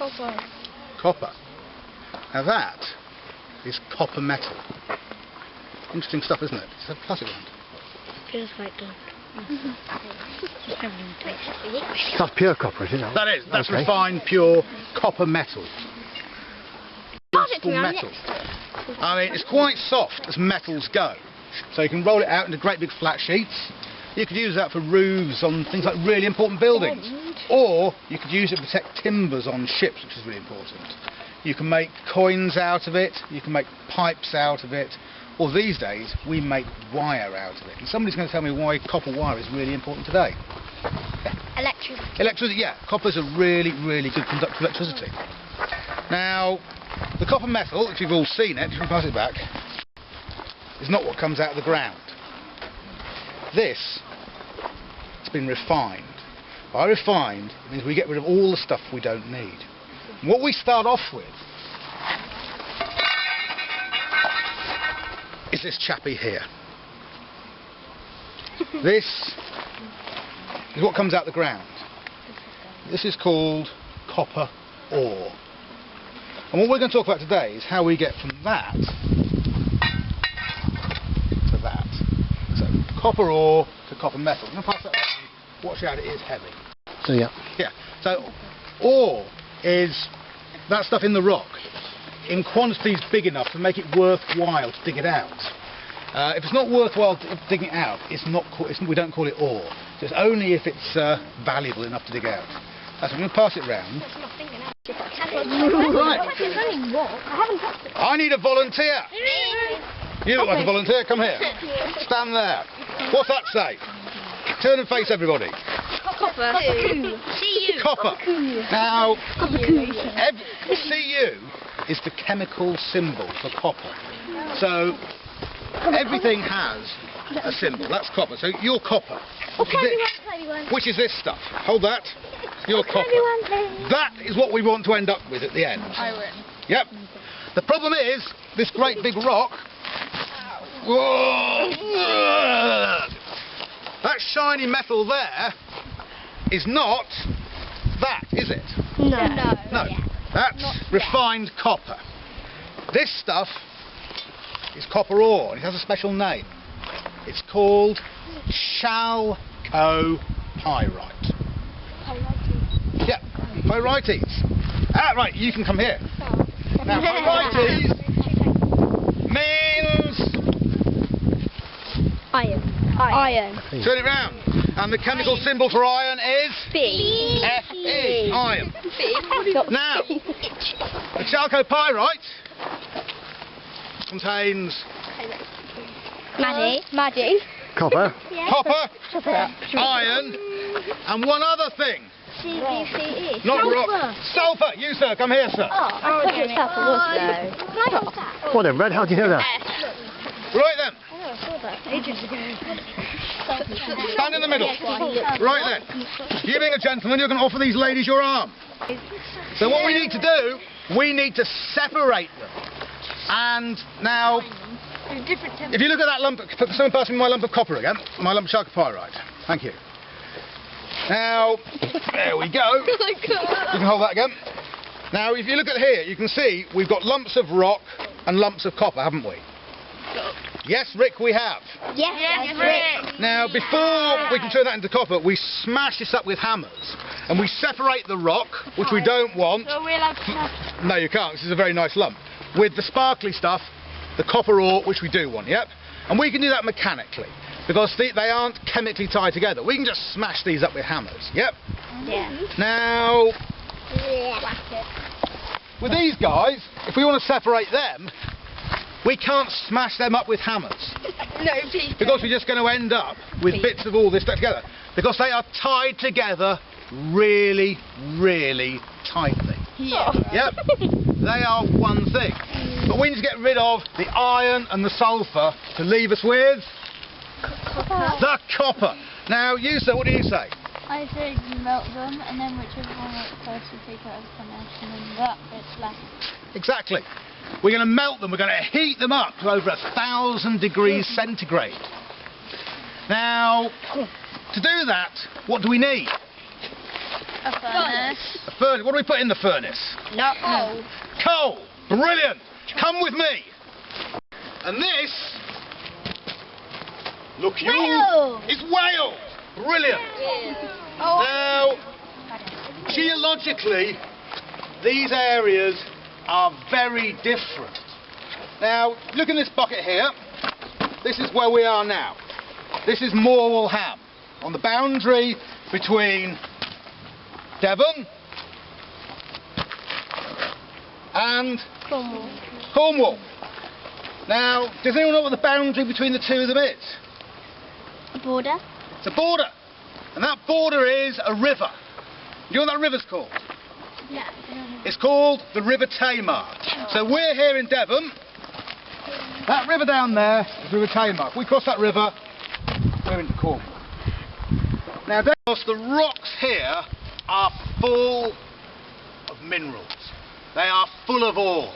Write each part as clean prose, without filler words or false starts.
Copper. Copper. Now that is copper metal. Interesting stuff, isn't it? It's a plastic one. Feels like gold. That's pure copper, isn't it? That is. That's Okay. refined, pure copper metal. Pass it to me, I'm Metal. I mean, it's quite soft as metals go. So you can roll it out into great big flat sheets. You could use that for roofs on things like really important buildings. Or you could use it to protect timbers on ships, which is really important. You can make coins out of it, you can make pipes out of it, or these days we make wire out of it. And somebody's going to tell me why copper wire is really important today. Electricity. Electricity, yeah. Copper's a really, really good conductor of electricity. Now, the copper metal, if you've all seen it, if you can pass it back, is not what comes out of the ground. This has been refined. By refined, it means we get rid of all the stuff we don't need. And what we start off with is this chappy here. This is what comes out the ground. This is called copper ore. And what we're going to talk about today is how we get from that to that. So copper ore to copper metal. I'm going to pass that around. Watch out, it is heavy. So yeah. Yeah. So ore is that stuff in the rock in quantities big enough to make it worthwhile to dig it out. If it's not worthwhile digging it out, we don't call it ore. So it's only if it's valuable enough to dig out. So I'm going to pass it round. Right. I need a volunteer. You look like a volunteer. Come here. Stand there. What's that say? Turn and face everybody. Copper. Cu. Copper. Now, Cu is the chemical symbol for copper. So everything has a symbol. That's copper. So you're copper. Which is this stuff? Hold that. You're copper. That is what we want to end up with at the end. I win. Yep. The problem is this great big rock. That shiny metal there is not that, is it? No. No. That's refined copper. This stuff is copper ore, and it has a special name. It's called chalcopyrite. Yeah, pyrites. Ah, right, you can come here. Now, pyrites means Iron. turn it round. And the chemical symbol for iron is B. Fe, iron. Now, the chalcopyrite contains Maddie. Copper. copper, iron, and one other thing. CVCE. Not rock. Sulphur. You, sir, come here, sir. I thought it was sulphur, What then, Red? How do you know that? Right then. Ages ago. Stand in the middle. Right then. You being a gentleman, you're going to offer these ladies your arm. So what we need to do, we need to separate them. And now, if you look at that lump, someone pass me my lump of copper again, my lump of chalcopyrite. Thank you. Now, there we go. You can hold that again. Now, if you look at here, you can see we've got lumps of rock and lumps of copper, haven't we? Yes, Rick, we have. Yes, Rick. Now, before we can turn that into copper, we smash this up with hammers. And we separate the rock, which we don't want. So we're allowed to have... No, you can't. This is a very nice lump. With the sparkly stuff, the copper ore, which we do want, yep? And we can do that mechanically, because they aren't chemically tied together. We can just smash these up with hammers, yep? Yeah. Now, with these guys, if we want to separate them, we can't smash them up with hammers. No, please. Because we're just going to end up with bits of all this stuff together. Because they are tied together really, really tightly. Yeah. Yep. They are one thing. But we need to get rid of the iron and the sulphur to leave us with the copper. Now, you, sir, what do you say? I say melt them, and then whichever one works first you take out as connection, and that bit's left. Exactly. We're going to melt them. We're going to heat them up to over 1,000 degrees centigrade. Now, to do that, what do we need? A furnace. A furnace. What do we put in the furnace? Not coal. Coal. Brilliant. Come with me. And this, look you, Whale. is whale. Brilliant. Now, geologically, these areas are very different. Now, look in this bucket here. This is where we are now. This is Morwellham, on the boundary between Devon and Cornwall. Now, does anyone know what the boundary between the two of them is? A border. It's a border. And that border is a river. Do you know what that river's called? Yeah. It's called the River Tamar. So we're here in Devon. That river down there is the River Tamar. If we cross that river, we're into Cornwall. Now, of course, the rocks here are full of minerals. They are full of ore.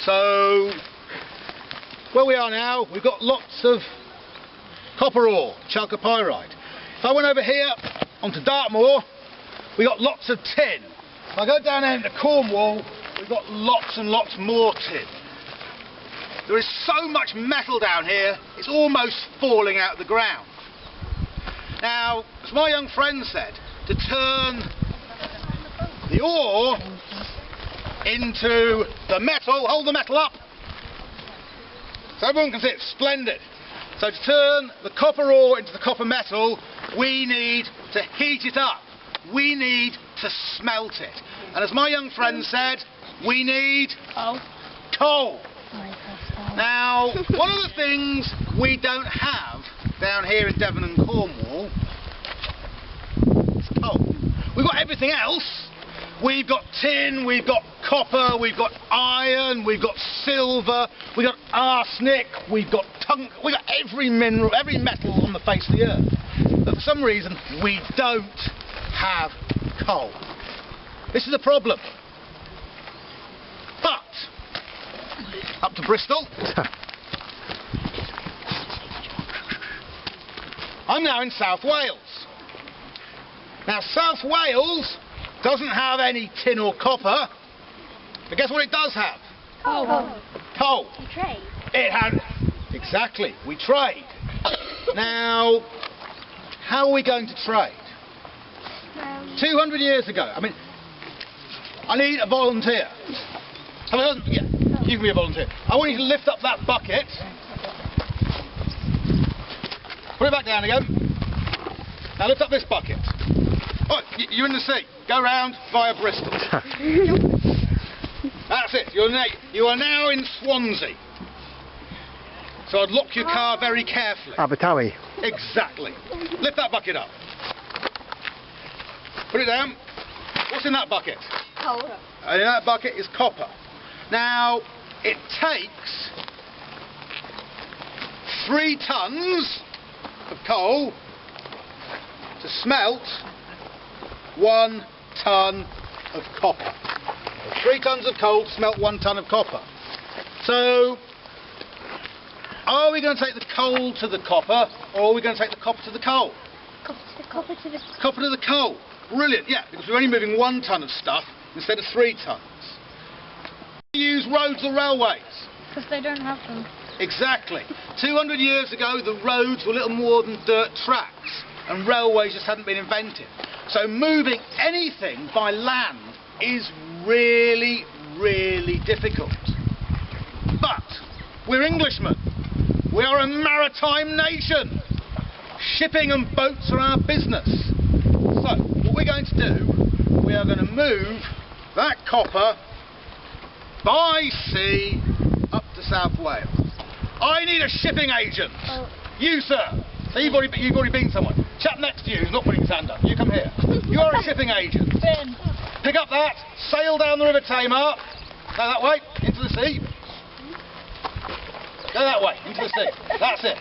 So, where we are now, we've got lots of copper ore, chalcopyrite. If I went over here onto Dartmoor, we got lots of tin. If I go down there into Cornwall, we've got lots and lots more tin. There is so much metal down here, it's almost falling out of the ground. Now, as my young friend said, to turn the ore into the metal, hold the metal up, so everyone can see it, splendid. So to turn the copper ore into the copper metal, we need to heat it up. We need to smelt it. And as my young friend said, we need coal. Now, one of the things we don't have down here in Devon and Cornwall is coal. We've got everything else. We've got tin, we've got copper, we've got iron, we've got silver, we've got arsenic, we've got we've got every mineral, every metal on the face of the earth. But for some reason, we don't have coal. This is a problem. But, up to Bristol. I'm now in South Wales. Now, South Wales doesn't have any tin or copper, but guess what it does have? Coal. Coal. You trade. It has, exactly, we trade. Now, how are we going to trade? 200 years ago, I mean, I need a volunteer. Yeah, you can be a volunteer. I want you to lift up that bucket. Put it back down again. Now lift up this bucket. Oh, you're in the sea. Go round via Bristol. That's it. You are now in Swansea. So I'd lock your car very carefully. Abertawe. Exactly. Lift that bucket up. Put it down. What's in that bucket? Coal. And in that bucket is copper. Now, it takes 3 tons of coal to smelt 1 ton of copper. 3 tons of coal to smelt 1 ton of copper. So, are we going to take the coal to the copper, or are we going to take the copper to the coal? Copper to the Copper to the coal. Brilliant, yeah, because we're only moving 1 ton of stuff instead of 3 tons. We use roads or railways. Because they don't have them. Exactly. 200 years ago, the roads were little more than dirt tracks, and railways just hadn't been invented. So moving anything by land is really, really difficult. But we're Englishmen. We are a maritime nation. Shipping and boats are our business. So, what we're going to do, we are going to move that copper by sea up to South Wales. I need a shipping agent. You, sir. So you've already been somewhere. Chap next to you who's not putting his hand up. You come here. You're a shipping agent. Pick up that, sail down the River Tamar. Go that way, into the sea. Go that way, into the sea. That's it.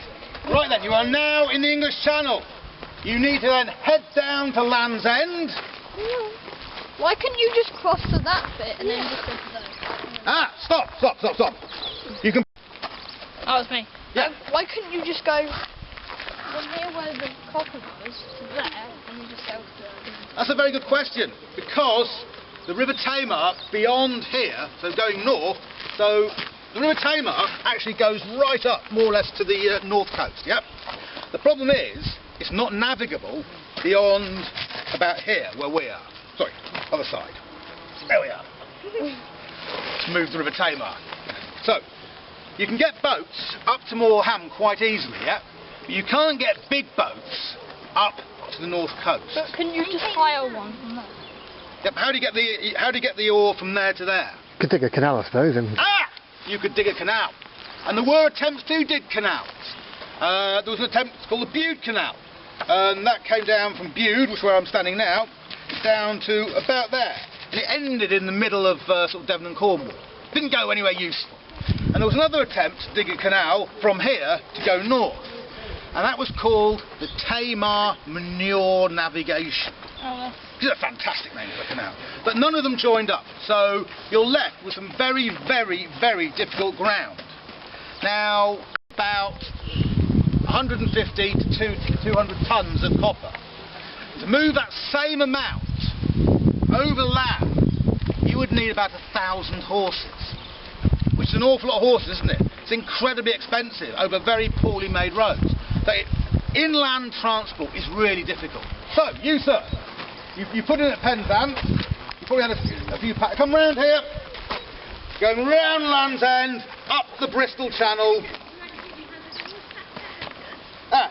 Right then, you are now in the English Channel. You need to then head down to Land's End. Why couldn't you just cross to that bit and then just go to those? Ah, stop. You can... That was me. Yeah. Why couldn't you just go from here where the copper goes to there, and you just go to That's a very good question, because the River Tamar beyond here, so going north, so the River Tamar actually goes right up more or less to the north coast, yep? The problem is, it's not navigable beyond about here, where we are. Sorry, other side. There we are. Let's move the River Tamar. So, you can get boats up to Morwellham quite easily, yeah? But you can't get big boats up to the north coast. But can you just hire one from there? Yep. How do you get the ore from there to there? Could dig a canal, I suppose. And You could dig a canal, and there were attempts to dig canals. There was an attempt called the Bude Canal, and that came down from Bude, which is where I'm standing now, down to about there, and it ended in the middle of sort of Devon and Cornwall. Didn't go anywhere useful. And there was another attempt to dig a canal from here to go north, and that was called the Tamar Manure Navigation. Which is a fantastic name for a canal. But none of them joined up, so you're left with some very, very, very difficult ground. Now, about 150 to 200 tonnes of copper. To move that same amount over land, you would need about 1,000 horses, which is an awful lot of horses, isn't it? It's incredibly expensive over very poorly made roads. So inland transport is really difficult. So, you sir, you put in at Penzance, you probably had a few packs. Come round here, going round Land's End, up the Bristol Channel.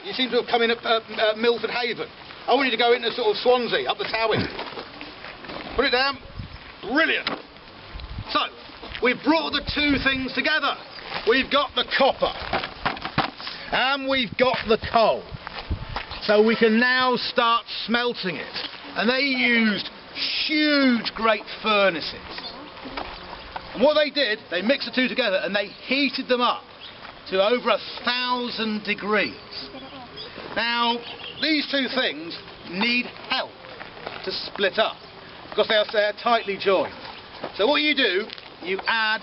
You seem to have come in at Milford Haven. I want you to go into sort of Swansea, up the Towing. Put it down. Brilliant. So, we've brought the two things together. We've got the copper, and we've got the coal. So we can now start smelting it. And they used huge, great furnaces. And what they did, they mixed the two together and they heated them up to over 1,000 degrees. Now, these two things need help to split up because they're tightly joined. So what you do, you add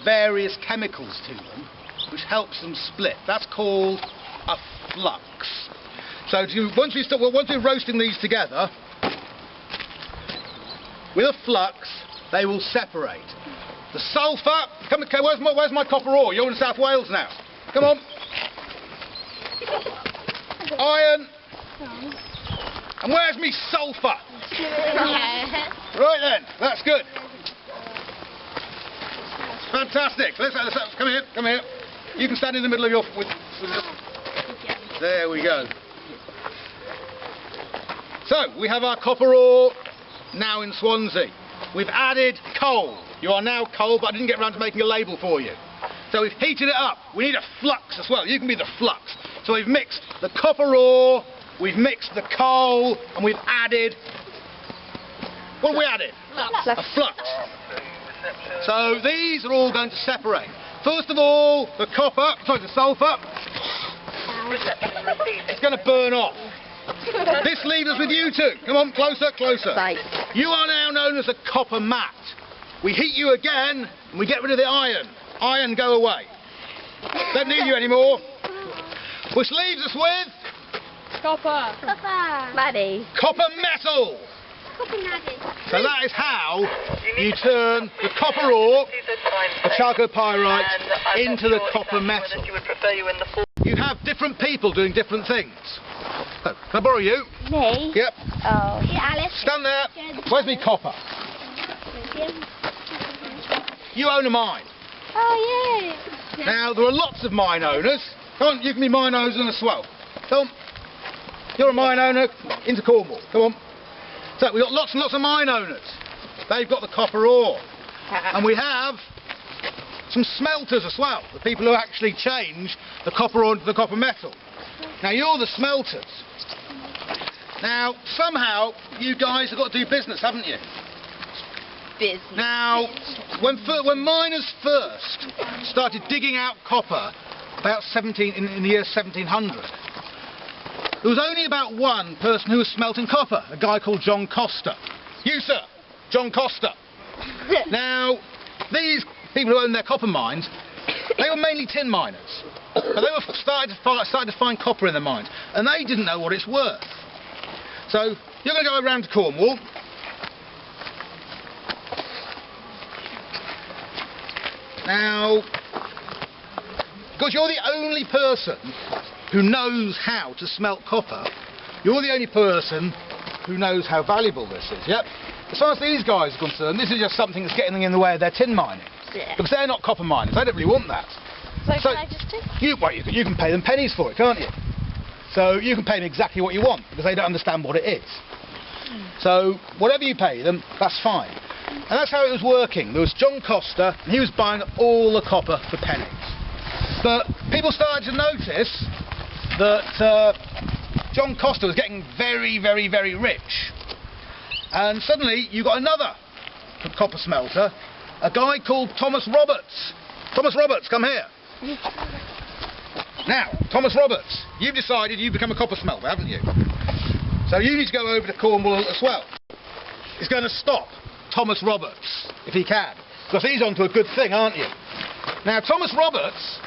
various chemicals to them which helps them split. That's called a flux. So once we're roasting these together, with a flux, they will separate. The sulphur, come, okay, where's my copper ore? You're in South Wales now. Come on. Iron. And where's me sulphur? Right then, that's good. Fantastic. Let's come here, come here. You can stand in the middle of your... There we go. So, we have our copper ore now in Swansea. We've added coal. You are now coal, but I didn't get around to making a label for you. So we've heated it up. We need a flux as well. You can be the flux. So we've mixed the copper ore, we've mixed the coal, and we've added... What have we added? A flux. So these are all going to separate. First of all, the sulphur. It's going to burn off. This leaves us with you two. Come on, closer, closer. Right. You are now known as a copper mat. We heat you again, and we get rid of the iron. Iron, go away. Don't need you anymore. Which leaves us with... Copper. Maddie. Copper metal. So that is how you turn the copper ore, the chalcopyrite, into the copper metal. You have different people doing different things. So, can I borrow you? Me? Yep. Oh. Yeah, Alice. Stand there. Where's me copper? You own a mine. Oh, yeah. Now, there are lots of mine owners. Come on, you can be mine owners and a swell. Come on. You're a mine owner into Cornwall. Come on. So, we've got lots and lots of mine owners. They've got the copper ore. And we have some smelters as well. The people who actually change the copper ore into the copper metal. Now, you're the smelters. Now, somehow, you guys have got to do business, haven't you? Business. Now, when miners first started digging out copper, about in the year 1700, there was only about one person who was smelting copper, a guy called John Coster. You, sir, John Coster. Now, these people who owned their copper mines, they were mainly tin miners. But they were starting to find copper in the mines. and they didn't know what it's worth. So you're going to go around to Cornwall. Now, because you're the only person who knows how to smelt copper, you're the only person who knows how valuable this is, yep? As far as these guys are concerned, this is just something that's getting in the way of their tin mining. Yeah. Because they're not copper miners, they don't really want that. So can I just take? You can pay them pennies for it, can't you? So you can pay them exactly what you want, because they don't understand what it is. So whatever you pay them, that's fine. And that's how it was working. There was John Coster, and he was buying all the copper for pennies. But people started to notice that John Coster was getting very, very, very rich. And suddenly you got another copper smelter, a guy called Thomas Roberts. Thomas Roberts, come here. Now, Thomas Roberts, you've decided you've become a copper smelter, haven't you? So you need to go over to Cornwall as well. He's going to stop Thomas Roberts, if he can, because he's onto a good thing, aren't you? Now, Thomas Roberts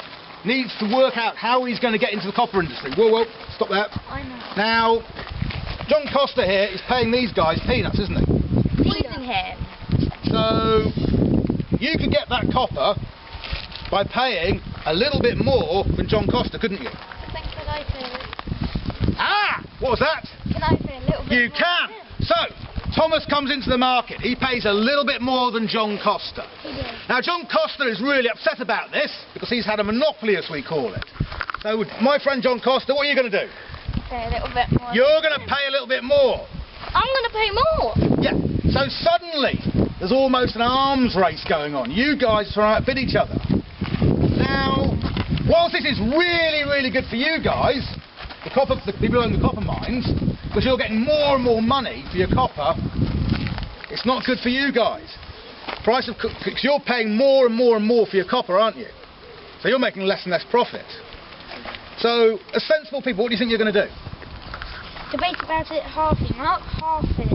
needs to work out how he's going to get into the copper industry. Whoa, whoa, stop that. I know. Now, John Coster here is paying these guys peanuts, isn't he? Poison him. So, you could get that copper by paying a little bit more than John Coster, couldn't you? Then could I pay? Ah! What was that? Can I pay a little bit? You more? can! So, Thomas comes into the market. He pays a little bit more than John Coster. Now, John Coster is really upset about this because he's had a monopoly, as we call it. So, my friend John Coster, what are you going to do? Pay a little bit more. You're going to pay a little bit more. I'm going to pay more. Yeah. So suddenly, there's almost an arms race going on. You guys are trying to outbid each other. Now, whilst this is really, really good for you guys, the people who own the copper mines, because you're getting more and more money for your copper, it's not good for you guys. Because you're paying more and more and more for your copper, aren't you? So you're making less and less profit. So, as sensible people, what do you think you're going to do? Debate about it halving, not half it.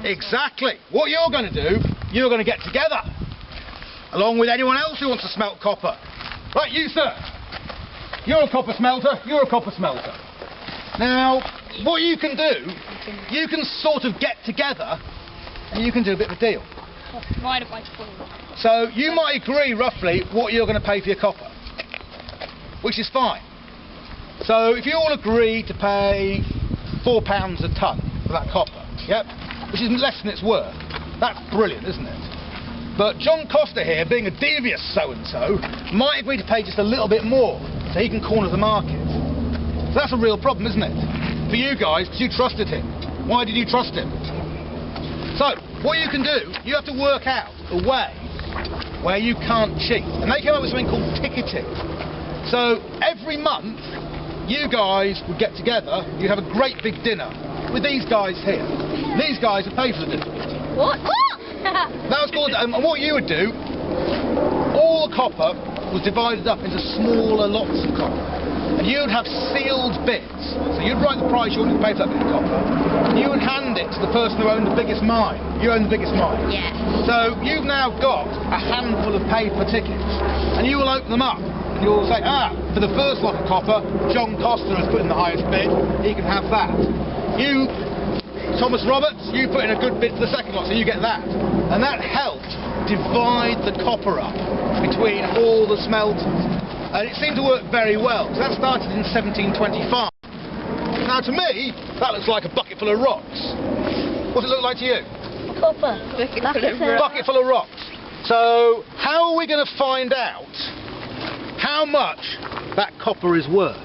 Exactly. What you're going to do, you're going to get together, along with anyone else who wants to smelt copper. Right, you sir, you're a copper smelter, you're a copper smelter. Now, what you can do, you can sort of get together and you can do a bit of a deal. Divided by 4. So you might agree roughly what you're going to pay for your copper, which is fine. So if you all agree to pay £4 a tonne for that copper, yep, which is less than it's worth, that's brilliant, isn't it? But John Coster here, being a devious so-and-so, might agree to pay just a little bit more so he can corner the market. So that's a real problem, isn't it? For you guys, because you trusted him. Why did you trust him? So, what you can do, you have to work out a way where you can't cheat. And they came up with something called ticketing. So, every month, you guys would get together, you'd have a great big dinner with these guys here. These guys would pay for the dinner. What? That was called, and what you would do, all the copper was divided up into smaller lots of copper. And you'd have sealed bits. So you'd write the price you wanted to pay for that bit of copper, and you would hand it to the person who owned the biggest mine. You own the biggest mine. Yeah. So you've now got a handful of paper tickets, and you will open them up. And you'll say, for the first lot of copper, John Coster has put in the highest bid, he can have that. You, Thomas Roberts, you put in a good bid for the second lot, so you get that. And that helped divide the copper up between all the smelters. And it seemed to work very well, because that started in 1725. Now to me, that looks like a bucket full of rocks. What's it look like to you? Copper. Bucket full of rocks. So, how are we going to find out how much that copper is worth?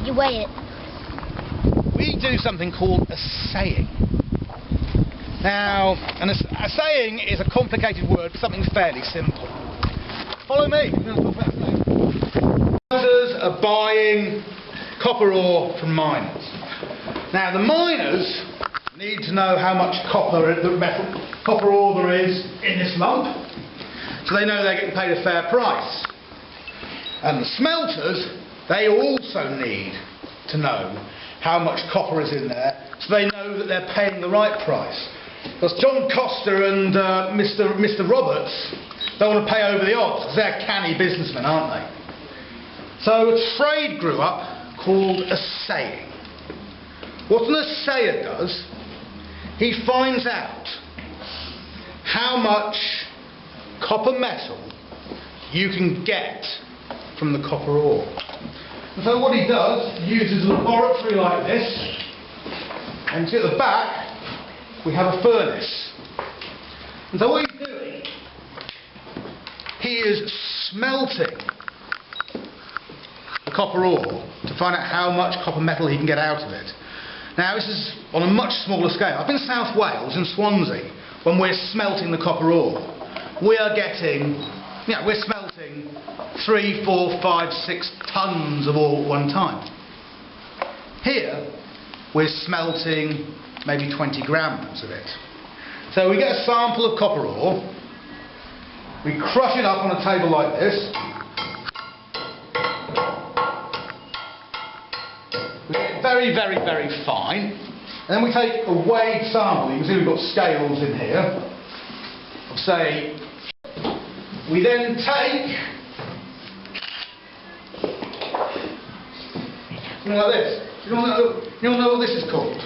You weigh it. We do something called assaying. Now, an assaying is a complicated word for something fairly simple. Follow me. Miners are buying copper ore from miners. Now, the miners need to know how much copper ore there is in this lump, so they know they're getting paid a fair price. And the smelters, they also need to know how much copper is in there, so they know that they're paying the right price. Because John Coster and Mr. Roberts don't want to pay over the odds, because they're canny businessmen, aren't they? So a trade grew up called assaying. What an assayer does, he finds out how much copper metal you can get from the copper ore. And so what he does, he uses a laboratory like this, and at the back we have a furnace. And so what he's doing, he is smelting the copper ore to find out how much copper metal he can get out of it. Now this is on a much smaller scale. Up in South Wales, in Swansea, when we're smelting the copper ore, we are getting, we're smelting 3, 4, 5, 6 tons of ore at one time. Here, we're smelting maybe 20 grams of it. So we get a sample of copper ore, we crush it up on a table like this, we get it very, very, very fine, and then we take a weighed sample. You can see we've got scales in here, of say, we then take something like this. You don't know what this is called?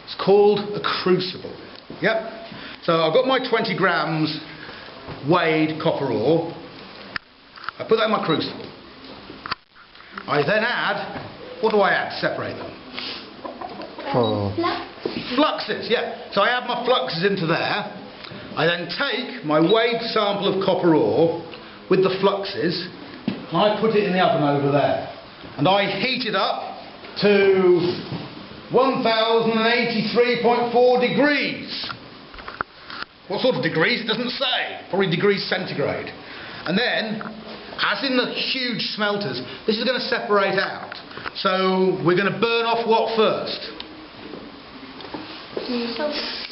It's called a crucible. Yep. So I've got my 20 grams weighed copper ore. I put that in my crucible. I then add, what do I add to separate them? Fluxes, yeah. So I add my fluxes into there. I then take my weighed sample of copper ore with the fluxes, and I put it in the oven over there. And I heat it up to 1083.4 degrees. What sort of degrees? It doesn't say. Probably degrees centigrade. And then, as in the huge smelters, this is going to separate out. So we're going to burn off what first?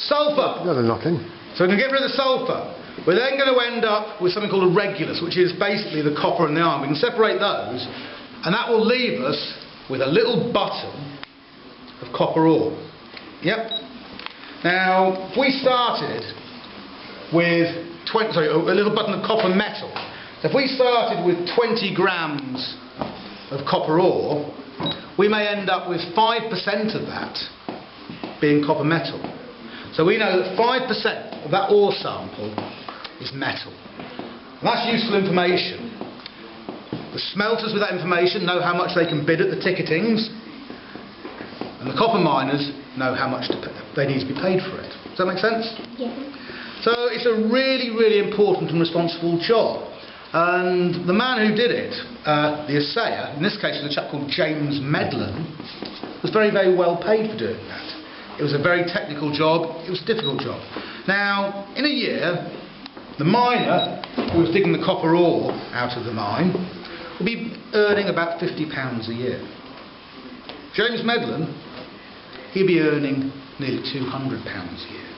Sulphur. No, nothing. So we're going to get rid of the sulphur. We're then going to end up with something called a regulus, which is basically the copper and the iron. We can separate those, and that will leave us with a little button of copper ore. Yep. Now, if we started with a little button of copper metal. So if we started with 20 grams of copper ore, we may end up with 5% of that being copper metal. So we know that 5% of that ore sample is metal. And that's useful information. The smelters with that information know how much they can bid at the ticketings, and the copper miners know how much they need to be paid for it. Does that make sense? Yeah. So it's a really, really important and responsible job. And the man who did it, the assayer, in this case was a chap called James Medland, was very, very well paid for doing that. It was a very technical job, it was a difficult job. Now, in a year, the miner who was digging the copper ore out of the mine will be earning about £50 a year. James Medland, he'd be earning nearly £200 a year.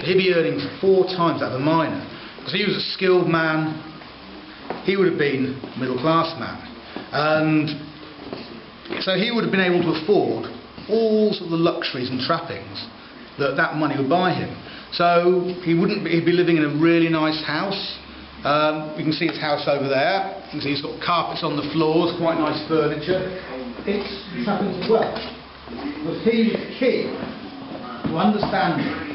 He'd be earning 4 times that of the miner, because he was a skilled man. He would have been a middle class man, and so he would have been able to afford all sort of the luxuries and trappings that money would buy him. So he'd be living in a really nice house. You can see his house over there. You can see he's got carpets on the floors, quite nice furniture. It's trappings as well. Because he was key to understanding